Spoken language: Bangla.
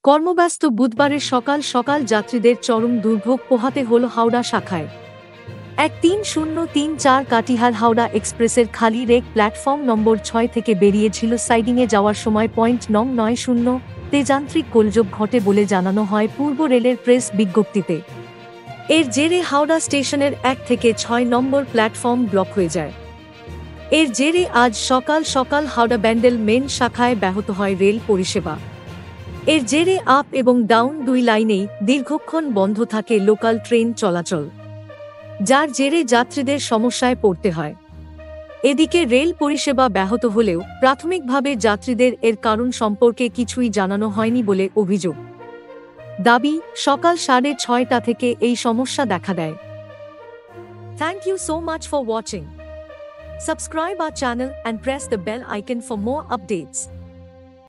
কর্মব্যস্ত বুধবারের সকাল সকাল যাত্রীদের চরম দুর্ভোগ পোহাতে হল হাওড়া শাখায়। 13034 কাটিহার হাওড়া এক্সপ্রেসের খালি রেক প্ল্যাটফর্ম নম্বর 6 থেকে বেরিয়েছিল সাইডিংয়ে যাওয়ার সময় পয়েন্ট নং 90 তে যান্ত্রিক গোলযোগ ঘটে বলে জানানো হয় পূর্ব রেলের প্রেস বিজ্ঞপ্তিতে। এর জেরে হাওড়া স্টেশনের 1 থেকে 6 নম্বর প্ল্যাটফর্ম ব্লক হয়ে যায়। এর জেরে আজ সকাল সকাল হাওড়া ব্যান্ডেল মেন শাখায় ব্যাহত হয় রেল পরিষেবা। এর জেরে আপ এবং ডাউন দুই লাইনেই দীর্ঘক্ষণ বন্ধ থাকে লোকাল ট্রেন চলাচল, যার জেরে যাত্রীদের সমস্যায় পড়তে হয়। এদিকে রেল পরিষেবা ব্যাহত হলেও প্রাথমিকভাবে যাত্রীদের এর কারণ সম্পর্কে কিছুই জানানো হয়নি বলে অভিযোগ। দাবি, সকাল 6:30 থেকে এই সমস্যা দেখা দেয়। Thank you so much for watching. Subscribe our channel and press the bell icon for more updates.